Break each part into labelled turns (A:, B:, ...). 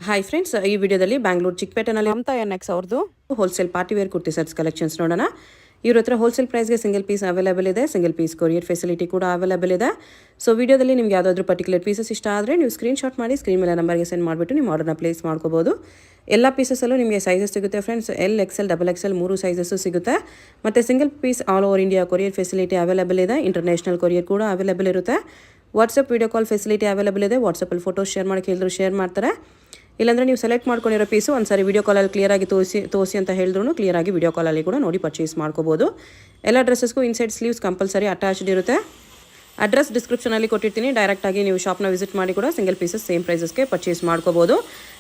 A: Hi friends, ಈ ವಿಡಿಯೋದಲ್ಲಿ ಬ್ಯಾಂಗ್ಳೂರು ಚಿಕ್ಕಪೇಟೆನಲ್ಲಿ ಮಮತಾ ಎನ್ಎಕ್ಸ್ ಅವ್ರದ್ದು wholesale party wear kurti sets collections ನೋಡೋಣ. ಇವ್ರ ಹತ್ರ ಹೋಲ್ಸೇಲ್ ಪ್ರೈಸ್ಗೆ ಸಿಂಗಲ್ ಪೀಸ್ ಅವೈಲೇಬಲ್ ಇದೆ. ಸಿಂಗಲ್ ಪೀಸ್ ಕೊರಿಯರ್ ಫೆಸಿಲಿಟಿ ಕೂಡ ಅವೈಲೇಬಲ್ ಇದೆ. ಸೊ ವಿಡಿಯೋದಲ್ಲಿ ನಿಮ್ಗೆ ಯಾವುದಾದ್ರೂ ಪರ್ಟಿಕ್ಯುಲರ್ ಪೀಸಸ್ ಇಷ್ಟ ಆದರೆ ನೀವು ಸ್ಕ್ರೀನ್ಶಾಟ್ ಮಾಡಿ ಸ್ಕ್ರೀನ್ ಮೇಲೆ ನಂಬರ್ಗೆ ಸೆಂಡ್ ಮಾಡಿಬಿಟ್ಟು ನೀವು ಆರ್ಡರ್ನ ಪ್ಲೇಸ್ ಮಾಡ್ಕೋಬೋದು. ಎಲ್ಲ ಪೀಸಸ್ಸಲ್ಲೂ ನಿಮಗೆ ಸೈಜಸ್ ಸಿಗುತ್ತೆ friends. L, XL, double XL 3 sizes ಸಿಗುತ್ತೆ. ಮತ್ತು single piece all over India courier facility available ಇದೆ. ಇಂಟರ್ನ್ಯಾಷನಲ್ ಕೊರಿಯರ್ ಕೂಡ ಅವೈಲೇಬಲ್ ಇರುತ್ತೆ. WhatsApp video call facility available ಇದೆ. ವಾಟ್ಸಪ್ಪಲ್ಲಿ ಫೋಟೋಸ್ ಶೇರ್ ಮಾಡೋಕ್ಕೆ ಹೇಳಿದ್ರು ಶೇರ್ ಮಾಡ್ತಾರೆ. ಇಲ್ಲಾಂದರೆ ನೀವು ಸೆಲೆಕ್ಟ್ ಮಾಡ್ಕೊಂಡಿರೋ ಪೀಸು ಒಂದ್ಸರಿ ವೀಡಿಯೋ ಕಾಲಲ್ಲಿ ಕ್ಲಿಯರಾಗಿ ತೋರಿಸಿ ಅಂತ ಹೇಳಿದ್ರು ಕ್ಲಿಯರಾಗಿ ವೀಡಿಯೋ ಕಾಲಲ್ಲಿ ಕೂಡ ನೋಡಿ ಪರ್ಚೇಸ್ ಮಾಡ್ಕೋಬೋದು. ಎಲ್ಲ ಡ್ರೆಸ್ಸಸ್ಗೂ ಇನ್ಸೈಡ್ ಸ್ಲೀವ್ಸ್ ಕಂಪಲ್ಸರಿ ಅಟ್ಯಾಚ್ಡ್ ಇರುತ್ತೆ. ಅಡ್ರೆಸ್ ಡಿಸ್ಕ್ರಿಪ್ಷನಲ್ಲಿ ಕೊಟ್ಟಿರ್ತೀನಿ. ಡೈರೆಕ್ಟಾಗಿ ನೀವು ಶಾಪ್ನ ವಿಸಿಟ್ ಮಾಡಿ ಕೂಡ ಸಿಂಗಲ್ ಪೀಸಸ್ ಸೇಮ್ ಪ್ರೈಸಸ್ಗೆ ಪರ್ಚೇಸ್ ಮಾಡ್ಕೋಬೋದು.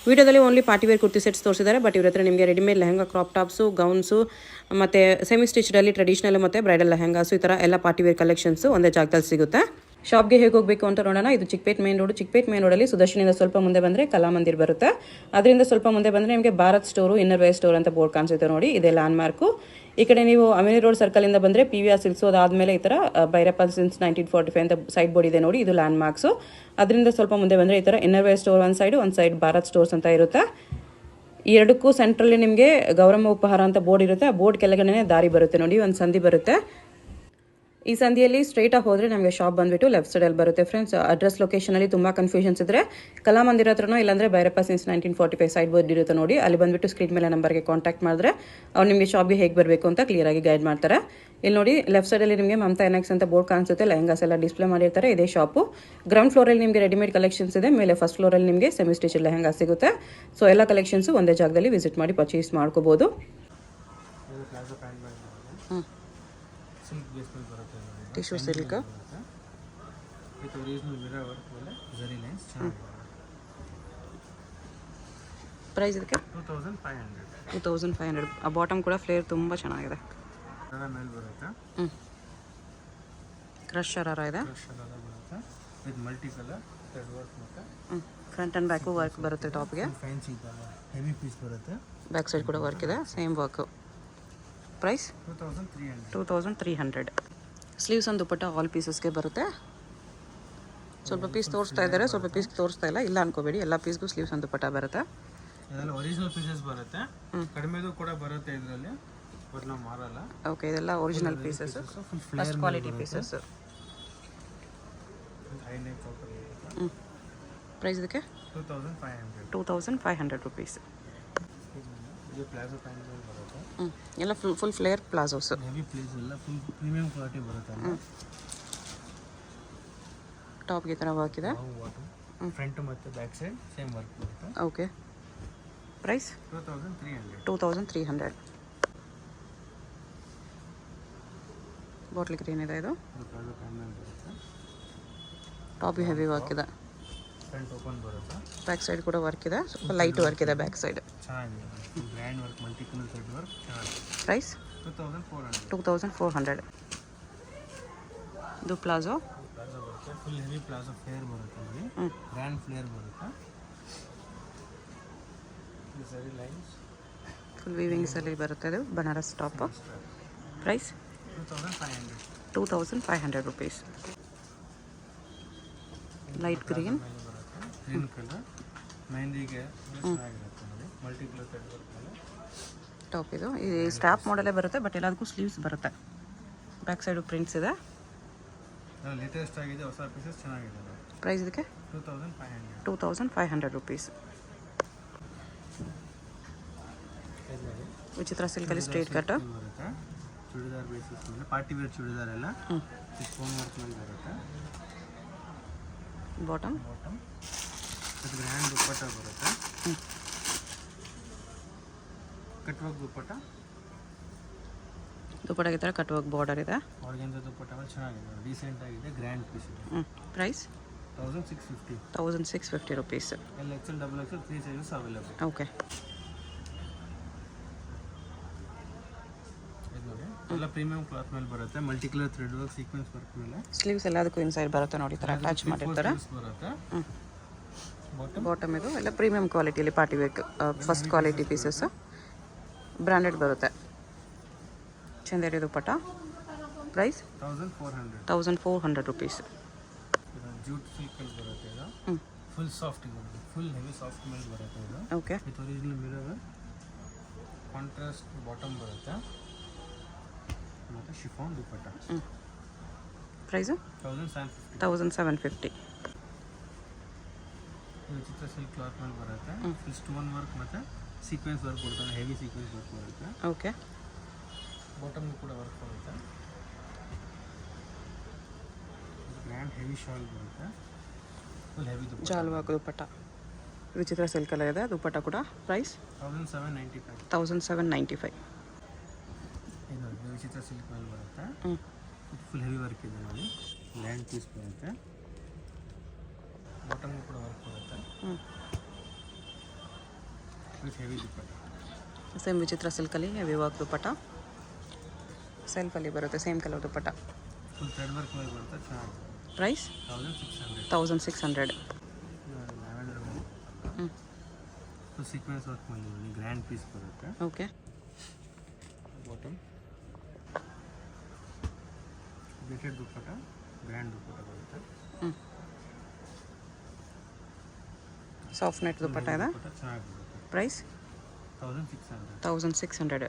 A: ವಿಡಿಯೋದಲ್ಲಿ only party wear kurti sets ತೋರಿಸಿದ್ದಾರೆ. ಬಟ್ ಇವ್ರ ಹತ್ರ ನಿಮಗೆ readymade lehenga, crop tops, gowns ಮತ್ತು ಸೆಮಿ ಸ್ಟಿಚ್ಡಲ್ಲಿ ಟ್ರೆಡಿಷನಲ್ ಮತ್ತು ಬ್ರೈಡಲ್ ಲೆಹಂಗಾಸು ಈ ಥರ ಎಲ್ಲ ಪಾರ್ಟಿ ವೇರ್ ಕಲೆಕ್ಷನ್ಸು ಒಂದೇ ಜಾಗದಲ್ಲಿ ಸಿಗುತ್ತೆ. ಶಾಪ್ಗೆ ಹೇಗೆ ಹೋಗಬೇಕು ಅಂತ ನೋಡೋಣ. ಇದು Chickpet main road. Chickpet main ರೋಡಲ್ಲಿ ಸುದರ್ಶನಿಂದ ಸ್ವಲ್ಪ ಮುಂದೆ ಬಂದರೆ ಕಲಾಮಂದಿರ್ ಬರುತ್ತೆ. ಅದರಿಂದ ಸ್ವಲ್ಪ ಮುಂದೆ ಬಂದರೆ ನಿಮಗೆ Bharat store, inner wear store ಅಂತ ಬೋರ್ಡ್ ಕಾಣಿಸುತ್ತೆ ನೋಡಿ. ಇದೆ ಲ್ಯಾಂಡ್ ಮಾರ್ಕು. ಈ ಕಡೆ ನೀವು ಅಮಿನಿ ರೋಡ್ ಸರ್ಕಲಿಂದ ಬಂದರೆ PVR ಸಿಲ್ಕ್ಸು, ಅದಾದಮೇಲೆ ಈ ಥರ ಭೈರಪ್ಪ ಸಿನ್ಸ್ 1945 ಅಂತ ಸೈಡ್ ಬೋರ್ಡ್ ಇದೆ ನೋಡಿ. ಇದು ಲ್ಯಾಂಡ್ ಮಾರ್ಕ್ಸು. ಅದರಿಂದ ಸ್ವಲ್ಪ ಮುಂದೆ ಬಂದರೆ ಈ ಥರ ಇನ್ನರ್ ವೇರ್ ಸ್ಟೋರ್ ಒಂದು ಸೈಡ್ ಭಾರತ್ ಸ್ಟೋರ್ಸ್ ಅಂತ ಇರುತ್ತೆ. ಈ ಎರಡಕ್ಕೂ ಸೆಂಟ್ರಲ್ಲಿ ನಿಮಗೆ ಗೌರಮ್ಮ ಉಪಹಾರ ಅಂತ ಬೋರ್ಡ್ ಇರುತ್ತೆ. ಆ ಬೋರ್ಡ್ ಕೆಳಗಡೆ ದಾರಿ ಬರುತ್ತೆ ನೋಡಿ, ಒಂದು ಸಂಧಿ ಬರುತ್ತೆ. ಈ ಸಂಧಿಯಲ್ಲಿ ಸ್ಟ್ರೈಟಾಗಿ ಹೋದರೆ ನಮಗೆ ಶಾಪ್ ಬಂದುಬಿಟ್ಟು ಲೆಫ್ಟ್ ಸೈಡಲ್ಲಿ ಬರುತ್ತೆ ಫ್ರೆಂಡ್ಸ್. ಅಡ್ರೆಸ್ ಲೊಕೇಶನಲ್ಲಿ ತುಂಬ ಕನ್ಫ್ಯೂಷನ್ಸ್ ಇದ್ದರೆ ಕಲಾಮಂದಿರ ಹತ್ರನೋ ಇಲ್ಲಾಂದರೆ ಭೈರಪ್ಪ ಸಿನ್ಸ್ 1945 ಸೈಡ್ ಬೋರ್ಡ್ ಇರುತ್ತೆ ನೋಡಿ. ಅಲ್ಲಿ ಬಂದುಬಿಟ್ಟು ಸ್ಕ್ರೀನ್ ಮೇಲೆ ನಂಬರ್ಗೆ ಕಾಂಟ್ಯಾಕ್ಟ್ ಮಾಡಿದ್ರೆ ಅವ್ರು ನಿಮಗೆ ಶಾಪ್ಗೆ ಹೇಗೆ ಬರಬೇಕು ಅಂತ ಕ್ಲಿಯರಾಗಿ ಗೈಡ್ ಮಾಡ್ತಾರೆ. ಇಲ್ಲಿ ನೋಡಿ ಲೆಫ್ಟ್ ಸೈಡಲ್ಲಿ ನಿಮಗೆ ಮಮತಾ ಎನ್ಎಕ್ಸ್ ಅಂತ ಬೋರ್ಡ್ ಕಾಣಿಸುತ್ತೆ. ಲೆಹಂಗಾಸ್ ಎಲ್ಲ ಡಿಸ್ಪ್ಲೇ ಮಾಡಿರ್ತಾರೆ. ಇದೇ ಶಾಪು. ಗ್ರೌಂಡ್ ಫ್ಲೋರಲ್ಲಿ ನಿಮಗೆ ರೆಡಿಮೇಡ್ ಕಲೆಕ್ಷನ್ಸ್ ಇದೆ. ಮೇಲೆ ಫಸ್ಟ್ ಫ್ಲೋರಲ್ಲಿ ನಿಮಗೆ ಸೆಮಿ ಸ್ಟಿಚ್ ಲೆಹಂಗಾ ಸಿಗುತ್ತೆ. ಸೊ ಎಲ್ಲ ಕಲೆಕ್ಷನ್ಸು ಒಂದೇ ಜಾಗದಲ್ಲಿ ವಿಸಿಟ್ ಮಾಡಿ ಪರ್ಚೇಸ್ ಮಾಡ್ಕೋಬೋದು. Tissue silk
B: with original mirror work ಮೇಲೆ ಜರಿ ಲೈನ್ಸ್ ಚೆನ್ನಾಗಿದೆ.
A: ಪ್ರೈಸ್ ಇದಕ್ಕೆ
B: 2500.
A: 2500. ಆ ಬಾಟಮ್ ಕೂಡ ಫ್ಲೇರ್ ತುಂಬ ಚೆನ್ನಾಗಿದೆ.
B: ಅದರ ಮೇಲೆ ಬರುತ್ತೆ.
A: ಕ್ರಶ್ ಶರಾರ ಇದೆ.
B: ಕ್ರಶ್ ಶರಾರ ಬರುತ್ತೆ with multi colour thread work ಮತ್ತೆ
A: ಫ್ರಂಟ್ ಆ್ಯಂಡ್ ಬ್ಯಾಕು ವರ್ಕ್ ಬರುತ್ತೆ. ಟಾಪ್ಗೆ
B: ಫ್ಯಾನ್ಸಿ ಹೆವಿ ಪೀಸ್ ಬರುತ್ತೆ.
A: ಬ್ಯಾಕ್ ಸೈಡ್ ಕೂಡ ವರ್ಕ್ ಇದೆ, ಸೇಮ್ ವರ್ಕ್. ಪ್ರೈಸ್ 2300. ಸ್ಲೀವ್ಸ್ ಒಂದು ದುಪ್ಪಟ್ಟ ಆಲ್ ಪೀಸಸ್ಗೆ ಬರುತ್ತೆ. ಸ್ವಲ್ಪ ಪೀಸ್ ತೋರಿಸ್ತಾ ಇದ್ದಾರೆ, ಸ್ವಲ್ಪ ಪೀಸ್ ತೋರಿಸ್ತಾ ಇಲ್ಲ ಅನ್ಕೋಬೇಡಿ. ಎಲ್ಲ ಪೀಸ್ಗೂ ಸ್ಲೀವ್ಸ್ ಒಂದು ದುಪ್ಪಟ್ಟ ಬರುತ್ತೆ.
B: ಇದೆಲ್ಲ ಒರಿಜಿನಲ್ ಪೀಸಸ್ ಬರುತ್ತೆ. ಕಡಿಮೆದು ಕೂಡ ಬರುತ್ತೆ ಇದರಲ್ಲಿ, ಬಟ್ ನಾವು ಮಾರಲ್ಲ.
A: ಓಕೆ, ಇದೆಲ್ಲ original pieces, first quality pieces. Price ಇದಕ್ಕೆ 2500 ರುಪೀಸ್.
B: ಇದು ಪ್ಲಾಜೋ ಪ್ಯಾಂಟ್ ಬರುತ್ತೆ.
A: ಎಲ್ಲ full flare palazzos.
B: Heavy place ಎಲ್ಲ ಫುಲ್ ಪ್ರೀಮಿಯಂ ಕ್ವಾಲಿಟಿ ಬರುತ್ತೆ.
A: ಟಾಪ್ಗೆ ಈ ಥರ ವರ್ಕ್ ಇದೆ.
B: ಫ್ರಂಟ್ ಮತ್ತು ಬ್ಯಾಕ್ ಸೈಡ್ ಸೇಮ್ ವರ್ಕ್ ಬರುತ್ತೆ.
A: Okay, price 2300. ಬಾಟ್ಲಿ ಗ್ರೀನ್ ಇದೆ. ಇದು
B: ಪ್ಲಾಜೋ ಪ್ಯಾಂಟ್ ಮೇಲೆ ಬರುತ್ತೆ.
A: ಟಾಪ್ಗೆ ಹೆವಿ ವರ್ಕ್ ಇದೆ.
B: ಫ್ರಂಟ್ ಓಪನ್ ಬರುತ್ತೆ.
A: ಬ್ಯಾಕ್ ಸೈಡ್ ಕೂಡ ವರ್ಕ್ ಇದೆ, ಸ್ವಲ್ಪ ಲೈಟ್ ವರ್ಕ್ ಇದೆ ಬ್ಯಾಕ್ ಸೈಡ್.
B: ಚೆನ್ನಾಗಿದೆ. Grand work, multi colour thread work ಚೆನ್ನಾಗಿದೆ.
A: ಪ್ರೈಸ್
B: 2400.
A: ಇದು ಪ್ಲಾಜೋ
B: ಬರುತ್ತೆ. ಫುಲ್ ಹೆವಿ ಪ್ಲಾಜೋ ಫ್ಲೇರ್ ಬರುತ್ತೆ ನೋಡಿ. ಗ್ರ್ಯಾಂಡ್ ಫ್ಲೇರ್ ಬರುತ್ತೆ. ಸರಿ ಲೈನ್ಸ್
A: ಫುಲ್ ವೀವಿಂಗ್ಸ್ ಅಲ್ಲಿ ಬರುತ್ತೆ. ಇದು Banaras top. Price 2500 rupees. Light green
B: colour ಮೆಹಂದಿಗೆ ಚೆನ್ನಾಗಿರುತ್ತೆ ನೋಡಿ. ಮಲ್ಟಿ ಕಲರ್ ಥ್ರೆಡ್ ವರ್ಕ್ ಮೇಲೆ
A: ಟಾಪ್. ಇದು ಈ ಸ್ಟ್ರಾಪ್ ಮಾಡಲೇ ಬರುತ್ತೆ, ಬಟ್ ಎಲ್ಲದಕ್ಕೂ ಸ್ಲೀವ್ಸ್ ಬರುತ್ತೆ. ಬ್ಯಾಕ್ ಸೈಡು ಪ್ರಿಂಟ್ಸ್ ಇದೆ.
B: ಲೇಟೆಸ್ಟ್ ಆಗಿದೆ, ಹೊಸ ಪೀಸಸ್ ಚೆನ್ನಾಗಿದೆ.
A: ಪ್ರೈಸ್ ಇದಕ್ಕೆ 2500 ರುಪೀಸ್. ವಿಚಿತ್ರ ಸಿಲ್ಕಲ್ಲಿ ಸ್ಟ್ರೇಟ್ ಕಟ್
B: ಬರುತ್ತೆ. ಚೂಡಿದಾರ್ ಬೇಸಿಸ್ ಮೇಲೆ ಪಾರ್ಟಿ ವೇರ್ ಚೂಡಿದಾರ್ ಎಲ್ಲ ಸ್ಟೋನ್ ವರ್ಕ್ ಮೇಲೆ ಬರುತ್ತೆ.
A: ಬಾಟಮ್
B: ಅದು ಗ್ರ್ಯಾಂಡ್ ದುಪ್ಪಟ್ಟ ಬರುತ್ತೆ. ಕಟ್ ವರ್ಕ್
A: ದುಪ್ಪಟ್ಟಾಗಿ ಥರ ಕಟ್ ವರ್ಕ್ ಬಾರ್ಡರ್ ಇದೆ.
B: ಆರ್ಗೆನ್ಜಾ ದುಪ್ಪಟ್ಟ ಚೆನ್ನಾಗಿದೆ, ಡೀಸೆಂಟ್ ಆಗಿದೆ, ಗ್ರ್ಯಾಂಡ್ ಪೀಸ್ ಇದೆ.
A: Price
B: 1650
A: rupees.
B: L XL, double XL 3 sizes available.
A: Okay,
B: ಎಲ್ಲ ಪ್ರೀಮಿಯಂ ಕ್ಲಾತ್ ಮೇಲೆ ಬರುತ್ತೆ. Multi colour thread work, sequence work ಮೇಲೆ
A: ಸ್ಲೀವ್ಸ್ ಎಲ್ಲದಕ್ಕೂ ಇನ್ಸೈಡ್ ಬರುತ್ತೆ ನೋಡಿ. ಥರ ಅಟ್ಯಾಚ್ ಮಾಡಿರ್ತಾರೆ.
B: ಬರುತ್ತೆ.
A: ಬಾಟಮ್ ಇದು ಎಲ್ಲ ಪ್ರೀಮಿಯಂ ಕ್ವಾಲಿಟಿಯಲ್ಲಿ party wear first quality pieces. Branded ಬರುತ್ತೆ. Chanderi dupatta. Price
B: 1400.
A: 1400 rupees.
B: Jute ಸಿಲ್ಕಲ್ಲಿ ಬರುತ್ತೆ ಇದು. ಫುಲ್ ಸಾಫ್ಟ್ ಇದೆ, ಫುಲ್ ಹೆವಿ ಸಾಫ್ಟ್ ಮೇಲೆ ಬರುತ್ತೆ ಇದು.
A: Okay.
B: With original mirror, contrast bottom ಬರುತ್ತೆ ಮತ್ತು ಶಿಫಾನ್ ದುಪ್ಪಟ್ಟ.
A: ಪ್ರೈಸು
B: 1750.
A: 1750.
B: ವಿಚಿತ್ರ ಸಿಲ್ಕ್ ಕ್ಲಾತ್ ಮೇಲೆ ಬರುತ್ತೆ. ಫುಲ್ ಸ್ಟೋನ್ ವರ್ಕ್ ಮತ್ತು ಸೀಕ್ವೆನ್ಸ್ ವರ್ಕ್ ಕೊಡ್ತಾರೆ, ಹೆವಿ ಸೀಕ್ವೆನ್ಸ್ ವರ್ಕ್ ಬರುತ್ತೆ.
A: ಓಕೆ.
B: ಬಾಟಮ್ಗೂ ಕೂಡ ವರ್ಕ್ ಬರುತ್ತೆ. ಗ್ರ್ಯಾಂಡ್ ಹೆವಿ ಶಾಲ್ ಬರುತ್ತೆ, ಫುಲ್ ಹೆವಿ ದುಪ್ಪಟ್ಟ.
A: ಜಾಲ್ವಾಗ್ ದುಪ್ಪಟ್ಟ ವಿಚಿತ್ರ ಸಿಲ್ಕಲ್ಲೇ ಇದೆ. ದುಪ್ಪಟ್ಟ ಕೂಡ ಪ್ರೈಸ್
B: 1795.
A: 1795.
B: ಇದು ವಿಚಿತ್ರ ಸಿಲ್ಕ್ ಮೇಲೆ ಬರುತ್ತೆ. ಫುಲ್ ಹೆವಿ ವರ್ಕ್ ಇದೆ ನೋಡಿ, ಲ್ಯಾಂಡ್ ಪೀಸ್ ಬರುತ್ತೆ. ಬಾಟಮ್ಗೂ ಕೂಡ ವರ್ಕ್ ಬರುತ್ತೆ ವಿತ್ ಹೆವಿ ದುಪ್ಪಟ್ಟ.
A: ಸೇಮ್ ವಿಚಿತ್ರ ಸಿಲ್ಕಲ್ಲಿ ಹೆವಿ ವರ್ಕ್ ದುಪ್ಪಟ್ಟ, ಸೆಲ್ಫಲ್ಲಿ ಬರುತ್ತೆ, ಸೇಮ್ ಕಲರ್ ದುಪ್ಪಟ್ಟ.
B: ಫುಲ್ ಥ್ರೆಡ್ ವರ್ಕ್ ಮೇಲೆ ಬರುತ್ತೆ, ಚೆನ್ನಾಗಿದೆ.
A: ಪ್ರೈಸ್
B: 1600.
A: 1600.
B: ಲ್ಯಾವೆಂಡರ್ ಮೇಲೆ ಫುಲ್ ಸೀಕ್ವೆನ್ಸ್ ವರ್ಕ್ ಮೇಲೆ ನೋಡಿ, ಗ್ರ್ಯಾಂಡ್ ಪೀಸ್ ಬರುತ್ತೆ.
A: ಓಕೆ.
B: ಬಾಟಮ್ ಬೇಟೆಡ್ ದುಪ್ಪಟ್ಟ, ಗ್ರ್ಯಾಂಡ್ ದುಪ್ಪಟ್ಟ ಬರುತ್ತೆ.
A: ಸಾಫ್ಟ್ ನೆಟ್ ದುಪ್ಪಟ್ಟ ಇದೆ.
B: ದುಪ್ಪಟ್ಟ ಚೆನ್ನಾಗಿ ಬರುತ್ತೆ.
A: ಪ್ರೈಸ್
B: 1600.
A: 1600.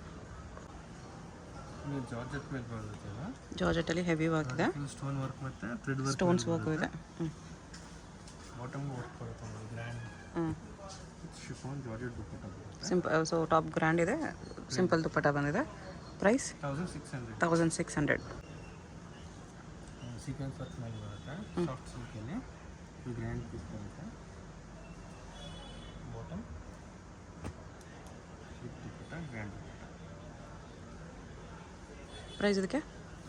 B: ನೀವು ಜಾರ್ಜೆಟ್ ಮೇಲೆ ಬರುತ್ತೆ ಅಲ್ಲ,
A: ಜಾರ್ಜೆಟಲ್ಲಿ ಹೆವಿ ವರ್ಕ್ ಇದೆ,
B: ಫುಲ್ ಸ್ಟೋನ್ ವರ್ಕ್ ಮತ್ತು ಥ್ರೆಡ್ ವರ್ಕ್,
A: ಸ್ಟೋನ್ಸ್ ವರ್ಕ್ ಇದೆ.
B: ಬಾಟಮ್ಗೂ ವರ್ಕ್ ಬರುತ್ತೆ ನೋಡಿ, ಗ್ರ್ಯಾಂಡ್ ಶಿಫಾನ್ ಜಾರ್ಜೆಟ್ ದುಪ್ಪಟ್ಟ ಬರುತ್ತೆ.
A: ಸಿಂಪಲ್, ಸೊ ಟಾಪ್ ಗ್ರ್ಯಾಂಡ್ ಇದೆ, ಸಿಂಪಲ್ ದುಪ್ಪಟ್ಟ ಬಂದಿದೆ. ಪ್ರೈಸ್
B: 1600.
A: 1600.
B: ಸೀಕ್ವೆನ್ಸ್ ವರ್ಕ್ ಮೇಲೆ ಬರುತ್ತೆ, ಸಾಫ್ಟ್ ಸಿಲ್ಕಲ್ಲಿ ಗ್ರ್ಯಾಂಡ್ ಪೀಸ್ ಬರುತ್ತೆ. ಬಾಟಮ್ ದುಪ್ಪಟ್ಟ, ಗ್ರ್ಯಾಂಡ್ ದುಪ್ಪಟ್ಟ.
A: ಪ್ರೈಸ್ ಇದಕ್ಕೆ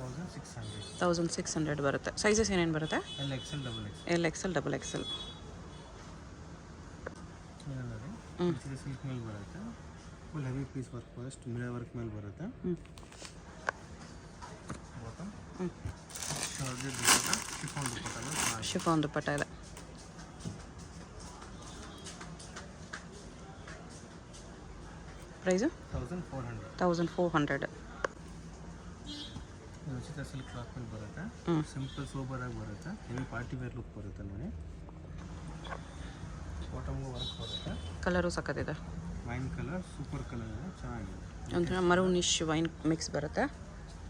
B: 1600.
A: 1600 ಬರುತ್ತೆ. ಸೈಜಸ್ ಏನೇನು ಬರುತ್ತೆ?
B: L XL, double Excel.
A: L XL, double Excel.
B: ನೋಡಿ, ಸಿಲ್ಕ್ ಮೇಲೆ ಬರುತ್ತೆ, ಫುಲ್ ಹೆವಿ ಪೀಸ್ ವರ್ಕ್ ಬರುತ್ತೆ, ಮಿರರ್ ವರ್ಕ್ ಮೇಲೆ ಬರುತ್ತೆ. ಬಾಟಮ್ ಜಾರ್ಜೆಟ್ ದುಪ್ಪಟ್ಟ, ಶಿಫಾನ್ ದುಪ್ಪಟ್ಟ.
A: ಶಿಫಾನ್ ದುಪ್ಪಟ್ಟ ಇದೆ. ಪ್ರೈಸು
B: 1400.
A: 1400.
B: ವಿಚಿತ್ರ ಸಿಲ್ಕ್ ಕ್ಲಾತ್ ಮೇಲೆ ಬರುತ್ತೆ, ಸಿಂಪಲ್ ಸೋಬರ್ ಆಗಿ ಬರುತ್ತೆ, ಹೆವಿ ಪಾರ್ಟಿ ವೇರ್ ಲುಕ್ ಬರುತ್ತೆ ನೋಡಿ. ಬಾಟಮ್ಗೂ ವರ್ಕ್ ಬರುತ್ತೆ.
A: ಕಲರು ಸಕ್ಕತ್ತಿದೆ,
B: ವೈನ್ ಕಲರ್, ಸೂಪರ್ ಕಲರ್ ಇದೆ, ಚೆನ್ನಾಗಿದೆ.
A: ಒಂಥರ ಮರೂನಿಶ್ ವೈನ್ ಮಿಕ್ಸ್ ಬರುತ್ತೆ.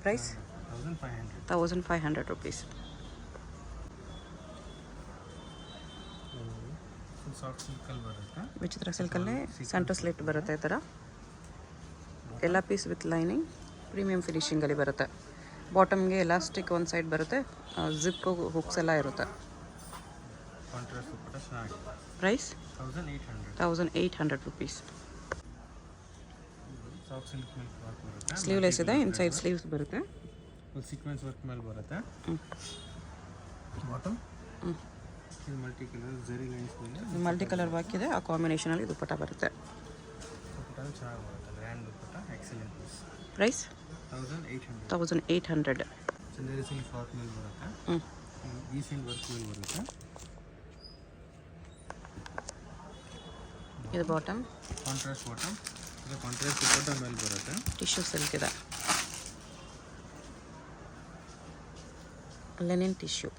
A: ಪ್ರೈಸ್
B: 1500.
A: 1500 ರುಪೀಸ್.
B: ಫುಲ್ ಸಾಫ್ಟ್ ಸಿಲ್ಕಲ್ಲಿ ಬರುತ್ತೆ.
A: ವಿಚಿತ್ರ ಸಿಲ್ಕಲ್ಲೇ ಸೆಂಟರ್ ಸ್ಲಿಟ್ ಬರುತ್ತೆ ಈ ಥರ, ಎಲ್ಲ ಪೀಸ್ ವಿತ್ ಲೈನಿಂಗ್, ಪ್ರೀಮಿಯಂ ಫಿನಿಶಿಂಗಲ್ಲಿ ಬರುತ್ತೆ. ಬಾಟಮ್ಗೆ ಎಲಾಸ್ಟಿಕ್ ಒಂದು ಸೈಡ್ ಬರುತ್ತೆ, ಜಿಪ್ ಹುಕ್ಸ್ ಎಲ್ಲ ಇರುತ್ತೆ.
B: ಕಾಂಟ್ರಾಸ್ಟ್ ದುಪ್ಪಟ್ಟ ಚೆನ್ನಾಗಿದೆ.
A: ಪ್ರೈಸ್
B: 1800.
A: 1800 ರುಪೀಸ್.
B: ಸಾಫ್ಟ್ ಸಿಲ್ಕ್ ಮೇಲೆ ವರ್ಕ್ ಬರುತ್ತೆ,
A: ಸ್ಲೀವ್ಲೆಸ್ ಇದೆ, ಇನ್ಸೈಡ್ ಸ್ಲೀವ್ಸ್ ಬರುತ್ತೆ.
B: ಫುಲ್ ಸೀಕ್ವೆನ್ಸ್ ವರ್ಕ್ ಮೇಲೆ ಬರುತ್ತೆ. ಬಾಟಮ್ ಇದು ಮಲ್ಟಿ ಕಲರ್ ಜರಿ ಲೈನ್ಸ್ ಮೇಲೆ
A: ಮಲ್ಟಿ ಕಲರ್ ವರ್ಕ್ ಇದೆ, ಆ ಕಾಂಬಿನೇಷನಲ್ಲಿ ದುಪ್ಪಟ್ಟ ಬರುತ್ತೆ.
B: ದುಪ್ಪಟ್ಟ ಚೆನ್ನಾಗಿ ಬರುತ್ತೆ, grand dupatta, excellent piece.
A: Price
B: 1800.
A: 1800.
B: Chanderi silk cloth ಮೇಲೆ ಬರುತ್ತೆ, ಈ ಸೈಡ್ ವರ್ಕ್ ಮೇಲೆ ಬರುತ್ತೆ.
A: ಇದು ಬಾಟಮ್,
B: ಕಾಂಟ್ರಾಸ್ಟ್ ಬಾಟಮ್, ಇದು ಕಾಂಟ್ರಾಸ್ಟ್ ದುಪ್ಪಟ್ಟ ಮೇಲೆ ಬರುತ್ತೆ.
A: ಟಿಶ್ಯೂ ಸಿಲ್ಕ್ ಇದೆ, ಲೆನಿನ್ ಟಿಶ್ಯೂ.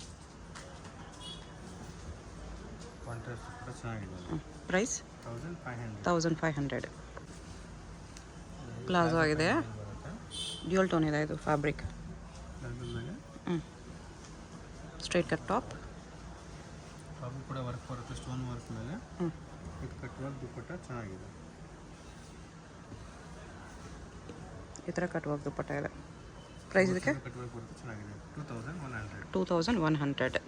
B: ಕಾಂಟ್ರಾಸ್ಟ್ ದುಪ್ಪಟ್ಟ ಚೆನ್ನಾಗಿದೆ.
A: ಪ್ರೈಸ್
B: 1500.
A: 1500. ಪ್ಲಾಜೋ ಆಗಿದೆ,
B: ಬರುತ್ತೆ.
A: ಡ್ಯೂಯಲ್ ಟೋನ್ ಇದೆ ಇದು ಫ್ಯಾಬ್ರಿಕ್.
B: ಅದ್ರ ಮೇಲೆ
A: ಸ್ಟ್ರೈಟ್ ಕಟ್ ಟಾಪ್,
B: ಟಾಪು ಕೂಡ ವರ್ಕ್ ಬರುತ್ತೆ, ಸ್ಟೋನ್ ವರ್ಕ್ ಮೇಲೆ. ಇದು ಕಟ್ ವರ್ಕ್ ದುಪ್ಪಟ್ಟ ಚೆನ್ನಾಗಿದೆ.
A: ಈ ಥರ ಕಟ್ ವರ್ಕ್ ದುಪ್ಪಟ್ಟ ಇದೆ. ಪ್ರೈಸ್ ಇದಕ್ಕೆ
B: ಕಟ್ ವರ್ಕ್ ಬರುತ್ತೆ, ಚೆನ್ನಾಗಿದೆ. 2100.
A: 2100.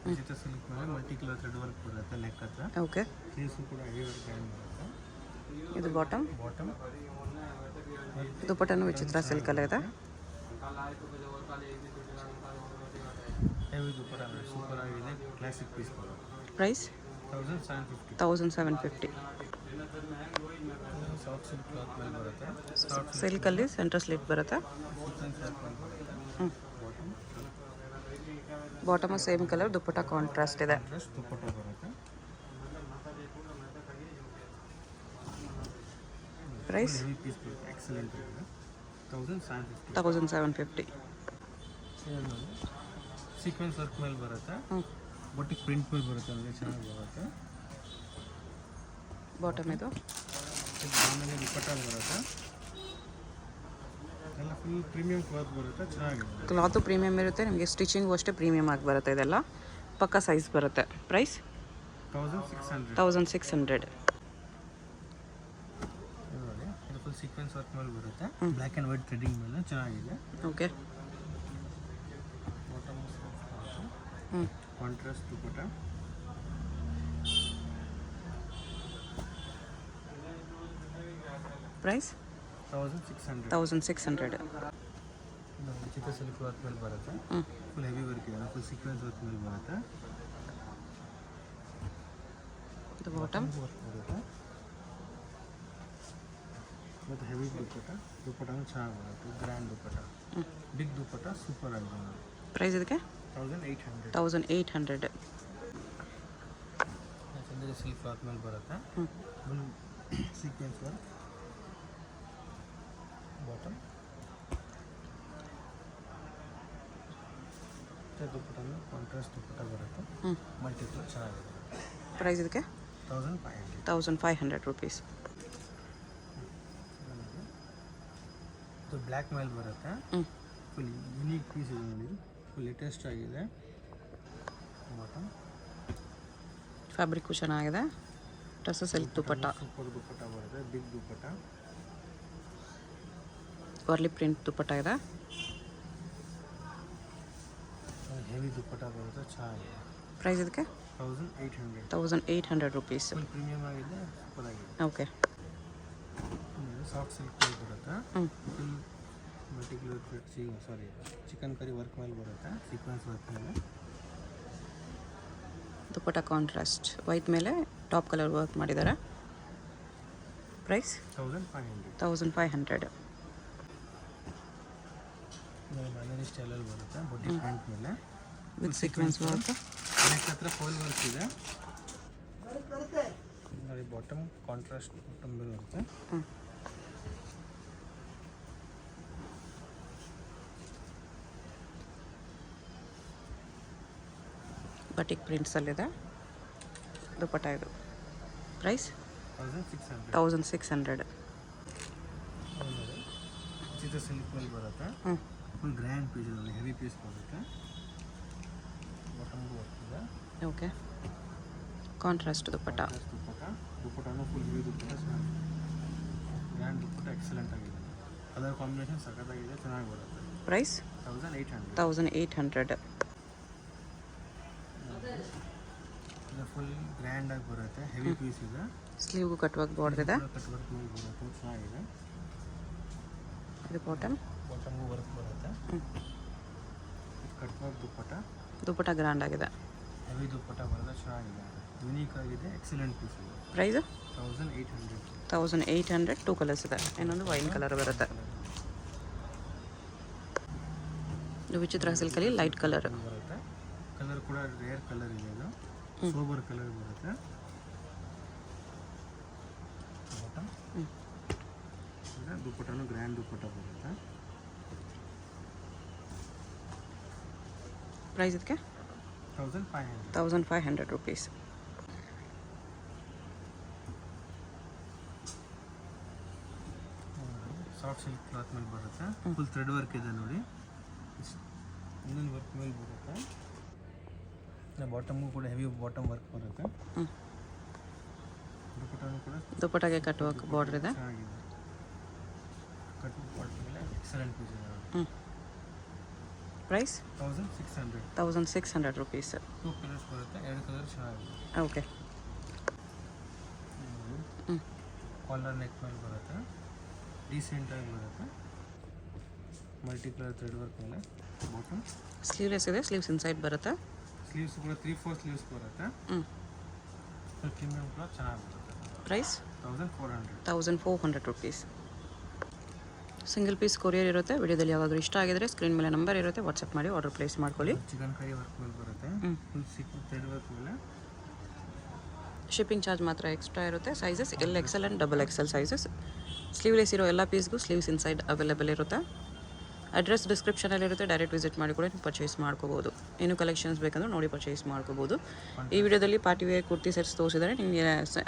B: ವಿಚಿತ್ರ ಸಿಲ್ಕ್ ಮೇಲೆ ಮಲ್ಟಿ ಕಲರ್ ಥ್ರೆಡ್ ವರ್ಕ್ ಬರುತ್ತೆ ನೆಕ್ ಹತ್ರ.
A: ಓಕೆ.
B: ಸ್ಲೀವ್ಸು ಕೂಡ ಹೆವಿ ವರ್ಕ್ ಗ್ರ್ಯಾಂಡ್ ಬರುತ್ತೆ.
A: ಇದು ಬಾಟಮ್,
B: ಬಾಟಮ್
A: ದುಪ್ಪಟ್ಟನು ವಿಚಿತ್ರ ಸಿಲ್ಕಲ್ಲೇ ಇದೆ.
B: ಹೆವಿ ದುಪ್ಪಟ್ಟ ಸೂಪರ್ ಆಗಿದೆ, ಕ್ಲಾಸಿಕ್ ಪೀಸ್ ಬರುತ್ತೆ.
A: ಪ್ರೈಸ್
B: 1750.
A: 1750.
B: ಸಾಫ್ಟ್ ಸಿಲ್ಕ್ ಕ್ಲಾತ್ ಮೇಲೆ ಬರುತ್ತೆ,
A: ಸಿಲ್ಕಲ್ಲಿ ಸೆಂಟರ್ ಸ್ಲಿಟ್ ಬರುತ್ತೆ.
B: ಸೀಕ್ವೆನ್ಸ್ ವರ್ಕ್ ಮೇಲೆ ಬರುತ್ತೆ.
A: ಬಾಟಮ್ ಸೇಮ್ ಕಲರ್, ದುಪ್ಪಟ್ಟ ಕಾಂಟ್ರಾಸ್ಟ್ ಇದೆ.
B: ಕಾಂಟ್ರಾಸ್ಟ್ ದುಪ್ಪಟ್ಟ ಬರುತ್ತೆ.
A: ಪ್ರೈಸ್
B: ಹೆವಿ ಪೀಸ್ ಬರುತ್ತೆ, ಎಕ್ಸಲೆಂಟ್ ಇದೆ. 1750.
A: 1750.
B: ಸೀಕ್ವೆನ್ಸ್ ವರ್ಕ್ ಮೇಲೆ ಬರುತ್ತೆ,
A: ಹ್ಞೂ
B: ಬೊಟ್ಟಿಗೆ ಪ್ರಿಂಟ್ ಮೇಲೆ ಬರುತ್ತೆ, ಅಂದರೆ ಚೆನ್ನಾಗಿ ಬರುತ್ತೆ.
A: ಬಾಟಮ್ ಇದು
B: ಆಮೇಲೆ ದುಪ್ಪಟ್ಟ ಬರುತ್ತೆ, ಎಲ್ಲ ಫುಲ್ ಪ್ರೀಮಿಯಂ ಕ್ಲಾತ್ ಬರುತ್ತೆ, ಚೆನ್ನಾಗಿದೆ.
A: ಕ್ಲಾತು ಪ್ರೀಮಿಯಮ್ ಇರುತ್ತೆ, ನಿಮಗೆ ಸ್ಟಿಚಿಂಗು ಅಷ್ಟೇ ಪ್ರೀಮಿಯಮ್ ಆಗಿ ಬರುತ್ತೆ. ಇದೆಲ್ಲ ಪಕ್ಕ ಸೈಜ್ ಬರುತ್ತೆ. ಪ್ರೈಸ್
B: 1600.
A: 1600.
B: ನೋಡಿ ಇದು ಫುಲ್ ಸೀಕ್ವೆನ್ಸ್ ವರ್ಕ್ ಮೇಲೆ ಬರುತ್ತೆ, ಬ್ಲ್ಯಾಕ್ ಆ್ಯಂಡ್ ವೈಟ್ ಥ್ರೆಡಿಂಗ್ ಮೇಲೆ ಚೆನ್ನಾಗಿದೆ.
A: ಓಕೆ.
B: ಬಾಟಮ್
A: ಹ್ಞೂ
B: ಕಾಂಟ್ರಾಸ್ಟ್ ದುಪ್ಪಟ್ಟ.
A: ಪ್ರೈಸ್
B: 1600.
A: 1600.
B: ಚಿತ್ರ ಸಿಲ್ಕ್ ವರ್ಕ್ ಮೇಲೆ ಬರುತ್ತೆ,
A: ಹ್ಞೂ
B: ಫುಲ್ ಹೆವಿ ವರ್ಕ್ ಇದೆ, ಫುಲ್ ಸೀಕ್ವೆನ್ಸ್ ವರ್ಕ್ ಮೇಲೆ ಬರುತ್ತೆ.
A: ಇದು ಬಾಟಮ್
B: ವರ್ಕ್ ಬರುತ್ತೆ ಮತ್ತು ಹೆವಿ ದುಪ್ಪಟ್ಟನೂ ಚೆನ್ನಾಗಿ ಬರುತ್ತೆ, grand dupatta, big dupatta, super ಆಗಿದೆ.
A: ಪ್ರೈಸ್ ಇದಕ್ಕೆ
B: 1800.
A: 1800.
B: ಚಂದೇರಿ ಸಿಲ್ಕ್ ಕ್ಲಾತ್ ಮೇಲೆ ಬರುತ್ತೆ,
A: ಹ್ಞೂ
B: ಫುಲ್ ಸೀಕ್ವೆನ್ಸ್ ವರ್ಕ್. ಬಾಟಮ್ ದುಪ್ಪಟ್ಟನು ಕಾಂಟ್ರಾಸ್ಟ್ ದುಪ್ಪಟ್ಟ ಬರುತ್ತೆ,
A: ಹ್ಞೂ
B: ಮಲ್ಟಿಪ್ಲ್ ಚೆನ್ನಾಗಿದೆ.
A: ಪ್ರೈಸ್ ಇದಕ್ಕೆ
B: 1500.
A: 1500 ರುಪೀಸ್.
B: ಇದು ಬ್ಲ್ಯಾಕ್ ಮೇಲೆ ಬರುತ್ತೆ,
A: ಹ್ಞೂ
B: ಫುಲ್ ಯುನೀಕ್ ಪೀಸ್ ಇದೆ ನೋಡಿ, ಫುಲ್ ಲೇಟೆಸ್ಟ್ ಆಗಿದೆ. ಬಾಟಮ್
A: ಫ್ಯಾಬ್ರಿಕ್ಕು ಚೆನ್ನಾಗಿದೆ. ಡ್ರೆಸ್ ಸಿಲ್ಕ್ ದುಪ್ಪಟ್ಟ,
B: ಸೂಪರ್ ದುಪ್ಪಟ್ಟ ಬರುತ್ತೆ, ಬಿಗ್ ದುಪ್ಪಟ್ಟ,
A: ವರ್ಲಿ ಪ್ರಿಂಟ್ ದುಪ್ಪಟ್ಟ ಇದೆ.
B: ಹೆವಿ ದುಪ್ಪಟ್ಟ ಬರುತ್ತೆ, ಚೆನ್ನಾಗಿದೆ.
A: ಪ್ರೈಸ್ ಇದಕ್ಕೆ
B: 1800.
A: 1800 ರುಪೀಸ್.
B: ಫುಲ್ ಪ್ರೀಮಿಯಮ್ ಆಗಿದೆ, ಸೂಪರ್ ಆಗಿದೆ.
A: ಓಕೆ.
B: ಸಾಫ್ಟ್ ಸಿಲ್ಕ್ ಮೇಲೆ ಬರುತ್ತೆ,
A: ಹ್ಞೂ
B: ಫುಲ್ ಮಲ್ಟಿಕ್ಯುಲರ್ ಚಿಕನ್ ಕರಿ ವರ್ಕ್ ಮೇಲೆ ಬರುತ್ತೆ, ಸೀಕ್ವೆನ್ಸ್ ವರ್ಕ್ ಮೇಲೆ.
A: ದುಪ್ಪಟ್ಟ ಕಾಂಟ್ರಾಸ್ಟ್ ವೈಟ್ ಮೇಲೆ ಟಾಪ್ ಕಲರ್ ವರ್ಕ್ ಮಾಡಿದ್ದಾರೆ. ಪ್ರೈಸ್
B: 1500.
A: 1500.
B: ಮನೇಲಿ ಸ್ಟೈಲಲ್ಲಿ ಬರುತ್ತೆ, ಬೊಟ್ಟಿ ಪ್ರಿಂಟ್ ಮೇಲೆ
A: ವಿತ್ ಸೀಕ್ವೆನ್ಸ್ ವರ್ಕ್.
B: ನೆಕ್ ಹತ್ರ ಫೋಲ್ ವರ್ಕ್ ಇದೆ ನೋಡಿ. ಬಾಟಮ್ ಕಾಂಟ್ರಾಸ್ಟ್ ಬಾಟಮ್ ಮೇಲೆ ಬರುತ್ತೆ.
A: ಹ್ಞೂ ಬಟಿಕ್ ಪ್ರಿಂಟ್ಸಲ್ಲಿದೆ ದುಪ್ಪಟ್ಟ ಇದು. ಪ್ರೈಸ್
B: 1600.
A: 1600.
B: ಚಿತ್ರ ಸಿಲ್ಕ್ ಮೇಲೆ ಬರುತ್ತೆ,
A: ಹ್ಞೂ
B: ಫುಲ್ ಗ್ರ್ಯಾಂಡ್ ಪೀಸ್ ಇದೆ, ಹೆವಿ ಪೀಸ್ ಬರುತ್ತೆ. ಬಾಟಮ್ಗೂ ವರ್ಕ್ ಇದೆ.
A: ಓಕೆ. ಕಾಂಟ್ರಾಸ್ಟ್ ದುಪ್ಪಟ್ಟ.
B: ದುಪ್ಪಟ್ಟನೂ ಫುಲ್ ಹೆವಿ ದುಪ್ಪಟ್ಟ, ಚೆನ್ನಾಗಿದೆ. ಗ್ರ್ಯಾಂಡ್ ದುಪ್ಪಟ್ಟ ಎಕ್ಸಲೆಂಟ್ ಆಗಿದೆ, ಕಲರ್ ಕಾಂಬಿನೇಷನ್ ಸಖತ್ತಾಗಿದೆ, ಚೆನ್ನಾಗಿ ಬರುತ್ತೆ.
A: ಪ್ರೈಸ್
B: 1800.
A: 1800.
B: ಇದು ಫುಲ್ ಗ್ರ್ಯಾಂಡ್ ಆಗಿ ಬರುತ್ತೆ, ಹೆವಿ ಪೀಸ್ ಇದೆ.
A: ಸ್ಲೀವ್ಗೂ ಕಟ್ವರ್ಕ್ ಬಾರ್ಡರ್ ಇದೆ.
B: ಕಟ್ ವರ್ಕ್ ಮೇಲೆ ಬರುತ್ತೆ, ಚೆನ್ನಾಗಿದೆ.
A: ಇದು ಬಾಟಮ್.
B: ಬಾಟಮ್ಗೂ ವರ್ಕ್ ಬರುತ್ತೆ,
A: ಹ್ಞೂ
B: ಕಟ್ ವರ್ಕ್ ದುಪ್ಪಟ್ಟ,
A: ದುಪ್ಪಟ್ಟ ಗ್ರ್ಯಾಂಡ್ ಆಗಿದೆ.
B: ಹೆವಿ ದುಪ್ಪಟ್ಟ ಬರುತ್ತೆ, ಚೆನ್ನಾಗಿದೆ, ಯುನೀಕ್ ಆಗಿದೆ, ಎಕ್ಸಲೆಂಟ್ ಪೀಸ್ ಇದೆ.
A: ಪ್ರೈಸು
B: 1800.
A: 1800. 2 ಕಲರ್ಸ್ ಇದೆ, ಇನ್ನೊಂದು ವೈನ್ ಕಲರ್ ಬರುತ್ತೆ. ಇದು ವಿಚಿತ್ರ ಸಿಲ್ಕಲ್ಲಿ ಲೈಟ್ ಕಲರ್
B: ಬರುತ್ತೆ, ಕಲರ್ ಕೂಡ ರೇರ್ ಕಲರ್ ಇದೆ, ಇದು ಸೋಬರ್ ಕಲರ್ ಬರುತ್ತೆ. ಬಾಟಮ್ ದುಪ್ಪಟ್ಟನು ಗ್ರ್ಯಾಂಡ್ ದುಪ್ಪಟ್ಟ ಬರುತ್ತೆ.
A: ಪ್ರೈಸ್ ಇದಕ್ಕೆ
B: 1500.
A: 1500 ರುಪೀಸ್.
B: ಸಾಫ್ಟ್ ಸಿಲ್ಕ್ ಕ್ಲಾತ್ ಮೇಲೆ ಬರುತ್ತೆ, ಫುಲ್ ಥ್ರೆಡ್ ವರ್ಕ್ ಇದೆ ನೋಡಿ, ಇನ್ನೊಂದು ವರ್ಕ್ ಮೇಲೆ ಬರುತ್ತೆ. ಬಾಟಮ್ಗೂ ಕೂಡ ಹೆವಿ ಬಾಟಮ್ ವರ್ಕ್ ಬರುತ್ತೆ.
A: ಹ್ಞೂ
B: ದುಪ್ಪಟ್ಟನು ಕೂಡ
A: ದುಪ್ಪಟ್ಟಾಗೆ ಕಟ್ವರ್ಕ್ ಬಾರ್ಡರ್ ಇದೆ.
B: ಚೆನ್ನಾಗಿದೆ, ಕಟ್ ಬಾಟಮ್ ಮೇಲೆ ಎಕ್ಸಲೆಂಟ್ ಪೀಸ್ ಇದೆ.
A: ಹ್ಞೂ ಪ್ರೈಸ್
B: 1600.
A: 1600 ರುಪೀಸ್.
B: 2 ಕಲರ್ಸ್ ಬರುತ್ತೆ, 2 ಕಲರ್ ಚೆನ್ನಾಗಿದೆ.
A: ಓಕೆ. ಹ್ಞೂ
B: ಕಾಲರ್ ನೆಕ್ ಮೇಲೆ ಬರುತ್ತೆ, ಡೀಸೆಂಟಾಗಿ ಬರುತ್ತೆ, ಮಲ್ಟಿ ಕಲರ್ ಥ್ರೆಡ್ ವರ್ಕ್ ಮೇಲೆ. ಬಾಟಮ್
A: ಸ್ಲೀವ್ಲೆಸ್ ಇದೆ, ಸ್ಲೀವ್ಸ್ ಇನ್ಸೈಡ್ ಬರುತ್ತೆ.
B: ಸ್ಲೀವ್ಸ್ ಕೂಡ 3/4 ಸ್ಲೀವ್ಸ್ ಬರುತ್ತೆ,
A: ಹ್ಞೂ
B: ಪ್ರೀಮಿಯಮ್ ಕೂಡ ಚೆನ್ನಾಗಿ ಬರುತ್ತೆ.
A: Price
B: 1400.
A: 1400 rupees. Single piece courier ಇರುತ್ತೆ. ವಿಡಿಯೋದಲ್ಲಿ ಯಾವಾದರೂ ಇಷ್ಟ ಆಗಿದ್ರೆ ಸ್ಕ್ರೀನ್ ಮೇಲೆ ನಂಬರ್ ಇರುತ್ತೆ, ವಾಟ್ಸಪ್ ಮಾಡಿ ಆರ್ಡರ್ ಪ್ಲೇಸ್ ಮಾಡ್ಕೊಳ್ಳಿ.
B: ಚಿಕನ್ ಕರಿ ವರ್ಕ್ ಮೇಲೆ ಬರುತ್ತೆ, ಫುಲ್ ಸಿಕ್ಕು ಥ್ರೆಡ್ ವರ್ಕ್ ಮೇಲೆ.
A: ಶಿಪ್ಪಿಂಗ್ ಚಾರ್ಜ್ ಮಾತ್ರ ಎಕ್ಸ್ಟ್ರಾ ಇರುತ್ತೆ. Sizes LXL and XXL sizes. Sleeveless ಇರೋ ಎಲ್ಲ ಪೀಸ್ಗೂ ಸ್ಲೀವ್ಸ್ ಇನ್ಸೈಡ್ ಅವೈಲೇಬಲ್ ಇರುತ್ತೆ. ಅಡ್ರೆಸ್ ಡಿಸ್ಕ್ರಿಪ್ಷನಲ್ಲಿರುತ್ತೆ, ಡೈರೆಕ್ಟ್ ವಿಸಿಟ್ ಮಾಡಿ ಕೂಡ ನೀವು ಪರ್ಚೇಸ್ ಮಾಡ್ಕೋಬೋದು. ಇನ್ನು ಕಲೆಕ್ಷನ್ಸ್ ಬೇಕಂದ್ರೆ ನೋಡಿ ಪರ್ಚೇಸ್ ಮಾಡ್ಕೋಬೋದು. ಈ ವಿಡಿಯೋದಲ್ಲಿ ಪಾರ್ಟಿ ವೇರ್ ಕುರ್ತಿ ಸೆಟ್ಸ್ ತೋರಿಸಿದರೆ ನಿಮಗೆ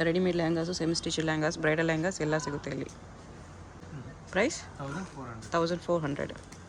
A: readymade lehengas, semi stitch lehengas, bridal lehengas ಎಲ್ಲ ಸಿಗುತ್ತೆ ಇಲ್ಲಿ. ಪ್ರೈಸ್
B: 1400.
A: 1400.